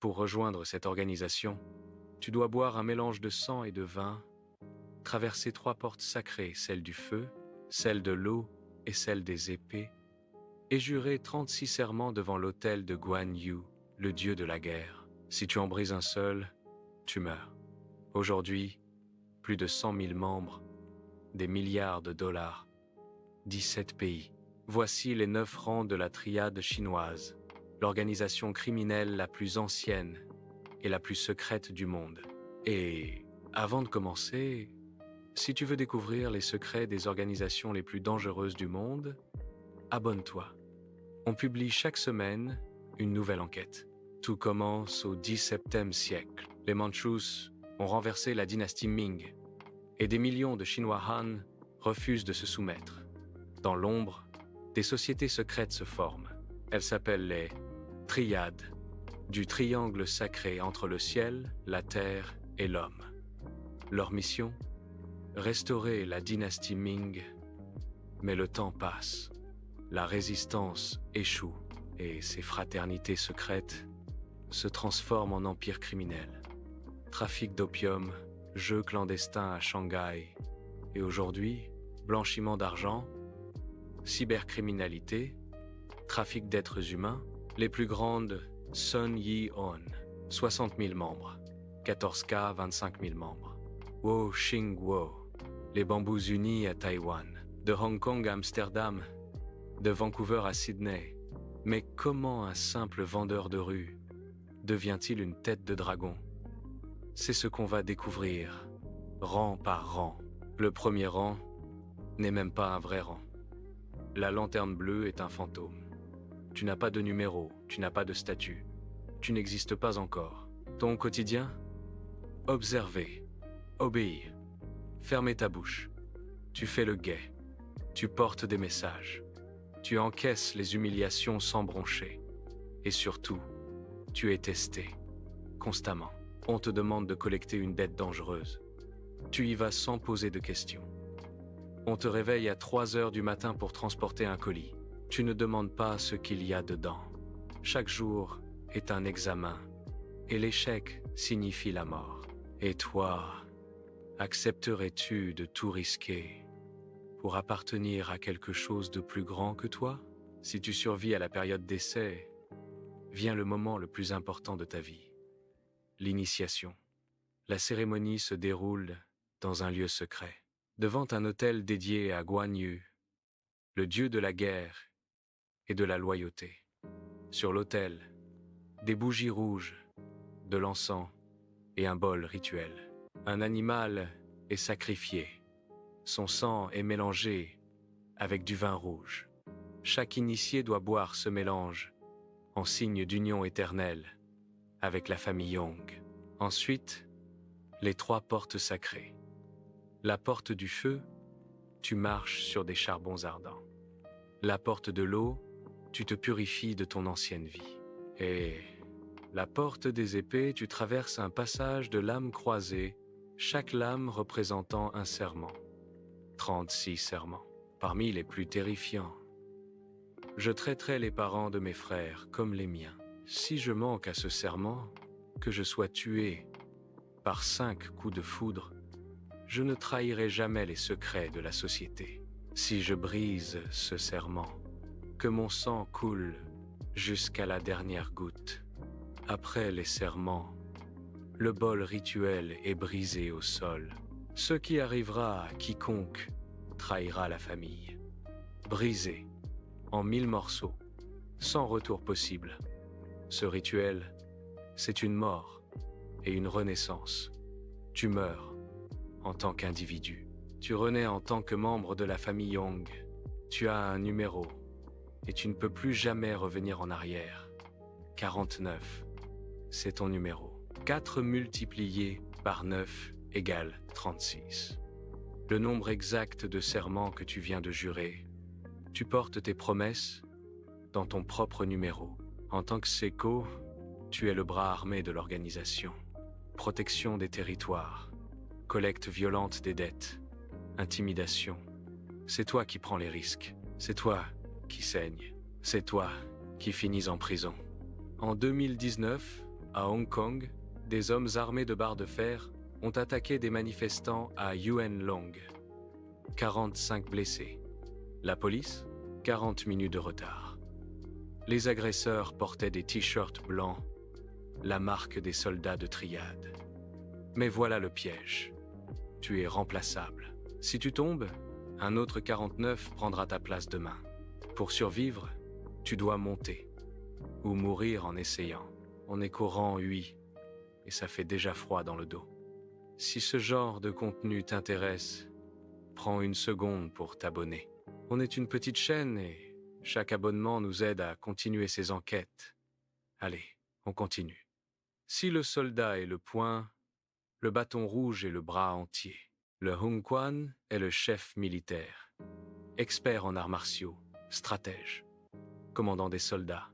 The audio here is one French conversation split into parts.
Pour rejoindre cette organisation, tu dois boire un mélange de sang et de vin, traverser 3 portes sacrées, celle du feu, celle de l'eau et celle des épées, et jurer 36 serments devant l'autel de Guan Yu, le dieu de la guerre. Si tu en brises un seul, tu meurs. Aujourd'hui, plus de 100 000 membres, des milliards de dollars, 17 pays. Voici les 9 rangs de la triade chinoise, l'organisation criminelle la plus ancienne et la plus secrète du monde. Et avant de commencer, si tu veux découvrir les secrets des organisations les plus dangereuses du monde, abonne-toi. On publie chaque semaine une nouvelle enquête. Tout commence au XVIIe siècle. Les Mandchous ont renversé la dynastie Ming et des millions de Chinois Han refusent de se soumettre. Dans l'ombre, des sociétés secrètes se forment. Elles s'appellent les triades, du triangle sacré entre le ciel, la terre et l'homme. Leur mission ? Restaurer la dynastie Ming, mais le temps passe. La résistance échoue et ces fraternités secrètes se transforment en empires criminels. Trafic d'opium, jeux clandestins à Shanghai et aujourd'hui, blanchiment d'argent, cybercriminalité, trafic d'êtres humains, les plus grandes Sun Yee-on, 60 000 membres, 14K, 25 000 membres, Wo Xing-wo, les Bambous Unis à Taïwan, de Hong Kong à Amsterdam, de Vancouver à Sydney. Mais comment un simple vendeur de rue devient-il une tête de dragon ? C'est ce qu'on va découvrir, rang par rang. Le premier rang n'est même pas un vrai rang. La lanterne bleue est un fantôme. Tu n'as pas de numéro, tu n'as pas de statut. Tu n'existes pas encore. Ton quotidien ? Observer, obéir, fermer ta bouche. Tu fais le guet, tu portes des messages. Tu encaisses les humiliations sans broncher. Et surtout, tu es testé, constamment. On te demande de collecter une dette dangereuse. Tu y vas sans poser de questions. On te réveille à 3 heures du matin pour transporter un colis. Tu ne demandes pas ce qu'il y a dedans. Chaque jour est un examen, et l'échec signifie la mort. Et toi, accepterais-tu de tout risquer pour appartenir à quelque chose de plus grand que toi? Si tu survis à la période d'essai, vient le moment le plus important de ta vie. L'initiation. La cérémonie se déroule dans un lieu secret, devant un autel dédié à Guan Yu, le dieu de la guerre et de la loyauté. Sur l'autel, des bougies rouges, de l'encens et un bol rituel. Un animal est sacrifié. Son sang est mélangé avec du vin rouge. Chaque initié doit boire ce mélange en signe d'union éternelle avec la famille Yong. Ensuite, les 3 portes sacrées. La porte du feu, tu marches sur des charbons ardents. La porte de l'eau, tu te purifies de ton ancienne vie. Et la porte des épées, tu traverses un passage de lames croisées, chaque lame représentant un serment. 36 serments, parmi les plus terrifiants. Je traiterai les parents de mes frères comme les miens. Si je manque à ce serment, que je sois tué par 5 coups de foudre, je ne trahirai jamais les secrets de la société. Si je brise ce serment, que mon sang coule jusqu'à la dernière goutte. Après les serments, le bol rituel est brisé au sol. Ce qui arrivera à quiconque trahira la famille. Brisé en 1000 morceaux, sans retour possible. Ce rituel, c'est une mort et une renaissance. Tu meurs en tant qu'individu. Tu renais en tant que membre de la famille Yong. Tu as un numéro et tu ne peux plus jamais revenir en arrière. 49, c'est ton numéro. 4 multiplié par 9 égale 36. Le nombre exact de serments que tu viens de jurer. Tu portes tes promesses dans ton propre numéro. En tant que Seko, tu es le bras armé de l'organisation. Protection des territoires, collecte violente des dettes, intimidation. C'est toi qui prends les risques. C'est toi qui saigne. C'est toi qui finis en prison. En 2019, À Hong Kong, des hommes armés de barres de fer ont attaqué des manifestants à Yuen Long. 45 blessés. La police, 40 minutes de retard. Les agresseurs portaient des t-shirts blancs, la marque des soldats de triade. Mais voilà le piège. Tu es remplaçable. Si tu tombes, un autre 49 prendra ta place demain. Pour survivre, tu dois monter. Ou mourir en essayant. On est qu'au rang 8, et ça fait déjà froid dans le dos. Si ce genre de contenu t'intéresse, prends une seconde pour t'abonner. On est une petite chaîne et chaque abonnement nous aide à continuer ces enquêtes. Allez, on continue. Si le soldat est le poing, le bâton rouge est le bras entier. Le Hung Quan est le chef militaire, expert en arts martiaux, stratège, commandant des soldats.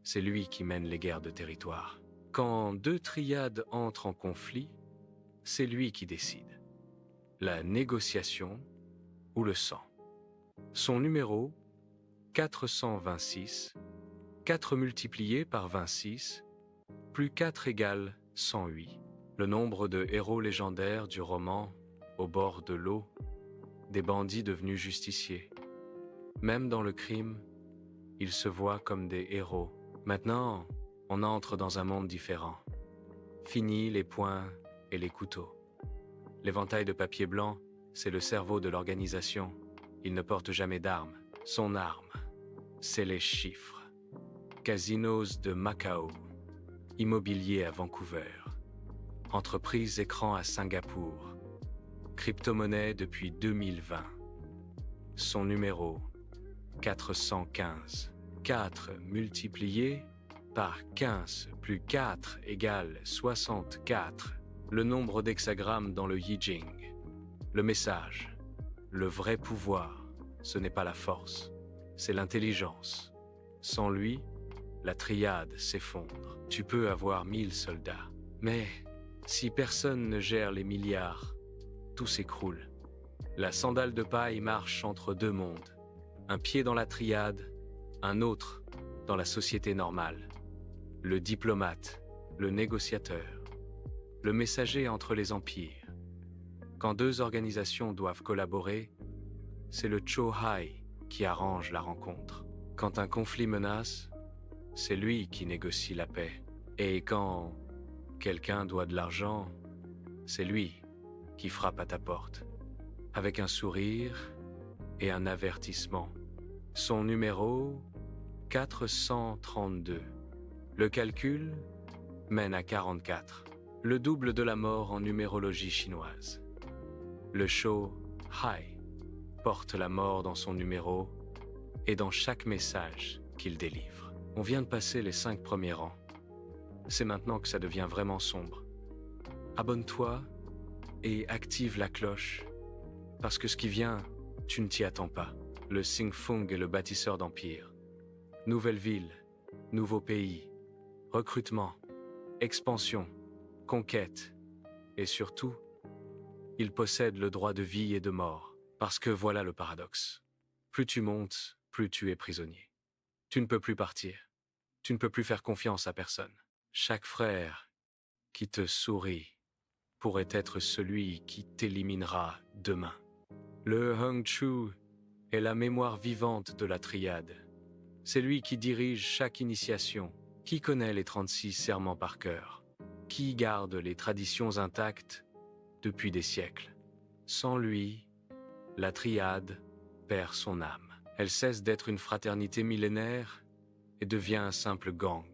C'est lui qui mène les guerres de territoire. Quand deux triades entrent en conflit, c'est lui qui décide. La négociation ou le sang. Son numéro, 426, 4 multiplié par 26, plus 4 égale 108. Le nombre de héros légendaires du roman, au bord de l'eau, des bandits devenus justiciers. Même dans le crime, ils se voient comme des héros. Maintenant, on entre dans un monde différent. Fini les poings et les couteaux. L'éventail de papier blanc, c'est le cerveau de l'organisation. Il ne porte jamais d'armes. Son arme, c'est les chiffres. Casinos de Macao. Immobilier à Vancouver. Entreprise écran à Singapour. Crypto-monnaie depuis 2020. Son numéro, 415. 4 multiplié par 15 plus 4 égale 64. Le nombre d'hexagrammes dans le Yi Jing. Le message. Le vrai pouvoir, ce n'est pas la force, c'est l'intelligence. Sans lui, la triade s'effondre. Tu peux avoir 1000 soldats, mais si personne ne gère les milliards, tout s'écroule. La sandale de paille marche entre deux mondes. Un pied dans la triade, un autre dans la société normale. Le diplomate, le négociateur, le messager entre les empires. Quand deux organisations doivent collaborer, c'est le Cho-Hai qui arrange la rencontre. Quand un conflit menace, c'est lui qui négocie la paix. Et quand quelqu'un doit de l'argent, c'est lui qui frappe à ta porte. Avec un sourire et un avertissement. Son numéro, 432. Le calcul mène à 44. Le double de la mort en numérologie chinoise. Le Cho-Hai porte la mort dans son numéro et dans chaque message qu'il délivre. On vient de passer les 5 premiers rangs. C'est maintenant que ça devient vraiment sombre. Abonne-toi et active la cloche, parce que ce qui vient, tu ne t'y attends pas. Le Sing Fung est le bâtisseur d'empire. Nouvelle ville, nouveau pays, recrutement, expansion, conquête, et surtout, il possède le droit de vie et de mort, parce que voilà le paradoxe. Plus tu montes, plus tu es prisonnier. Tu ne peux plus partir. Tu ne peux plus faire confiance à personne. Chaque frère qui te sourit pourrait être celui qui t'éliminera demain. Le Hung Chu est la mémoire vivante de la triade. C'est lui qui dirige chaque initiation, qui connaît les 36 serments par cœur, qui garde les traditions intactes depuis des siècles. Sans lui, la triade perd son âme. Elle cesse d'être une fraternité millénaire et devient un simple gang.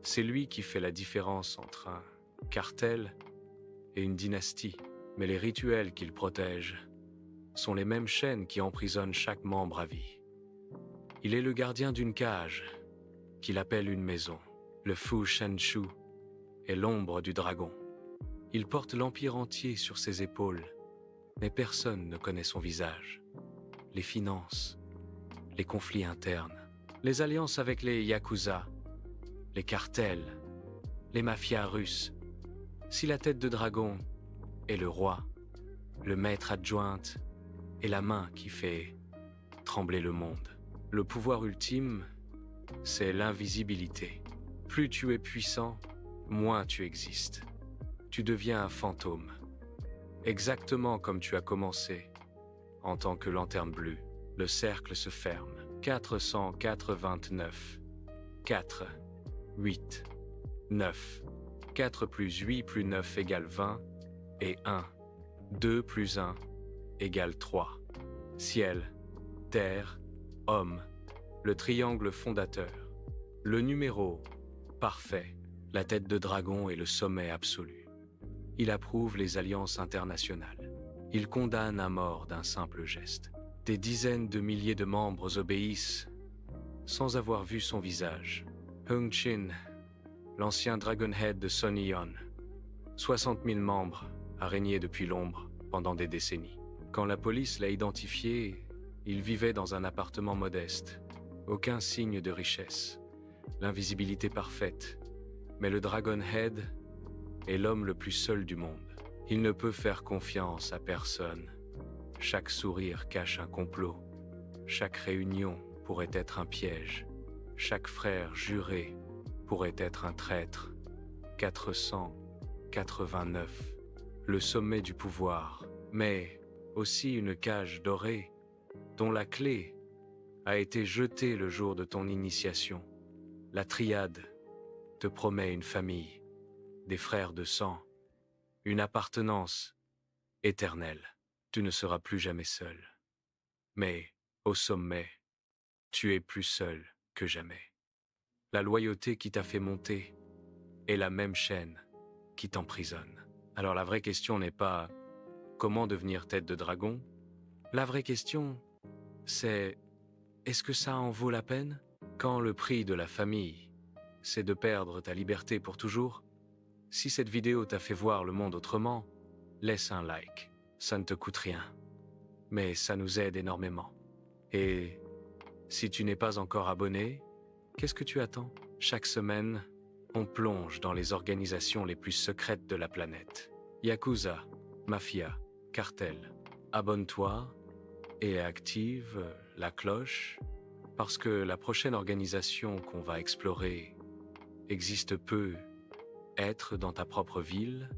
C'est lui qui fait la différence entre un cartel et une dynastie. Mais les rituels qu'il protège sont les mêmes chaînes qui emprisonnent chaque membre à vie. Il est le gardien d'une cage qu'il appelle une maison. Le Fu Shan-Chu est l'ombre du dragon. Il porte l'empire entier sur ses épaules, mais personne ne connaît son visage. Les finances, les conflits internes, les alliances avec les Yakuza, les cartels, les mafias russes. Si la tête de dragon est le roi, le maître adjointe est la main qui fait trembler le monde. Le pouvoir ultime, c'est l'invisibilité. Plus tu es puissant, moins tu existes. Tu deviens un fantôme. Exactement comme tu as commencé. En tant que lanterne bleue, le cercle se ferme. 489. 4. 8. 9. 4 plus 8 plus 9 égale 20. Et 1. 2 plus 1 égale 3. Ciel, terre, homme, le triangle fondateur. Le numéro parfait, la tête de dragon est le sommet absolu. Il approuve les alliances internationales. Il condamne à mort d'un simple geste. Des dizaines de milliers de membres obéissent sans avoir vu son visage. Hung Chin, l'ancien Dragonhead de Sonyeon. 60 000 membres, a régné depuis l'ombre pendant des décennies. Quand la police l'a identifié, il vivait dans un appartement modeste. Aucun signe de richesse. L'invisibilité parfaite. Mais le Dragonhead est l'homme le plus seul du monde. Il ne peut faire confiance à personne. Chaque sourire cache un complot. Chaque réunion pourrait être un piège. Chaque frère juré pourrait être un traître. 489. Le sommet du pouvoir, mais aussi une cage dorée dont la clé a été jetée le jour de ton initiation. La triade te promet une famille, des frères de sang, une appartenance éternelle. Tu ne seras plus jamais seul. Mais, au sommet, tu es plus seul que jamais. La loyauté qui t'a fait monter est la même chaîne qui t'emprisonne. Alors la vraie question n'est pas comment devenir tête de dragon. La vraie question, c'est est-ce que ça en vaut la peine? Quand le prix de la famille, c'est de perdre ta liberté pour toujours? Si cette vidéo t'a fait voir le monde autrement, laisse un like. Ça ne te coûte rien, mais ça nous aide énormément. Et si tu n'es pas encore abonné, qu'est-ce que tu attends? Chaque semaine, on plonge dans les organisations les plus secrètes de la planète. Yakuza, mafia, cartel. Abonne-toi et active la cloche parce que la prochaine organisation qu'on va explorer existe peu. Être dans ta propre ville,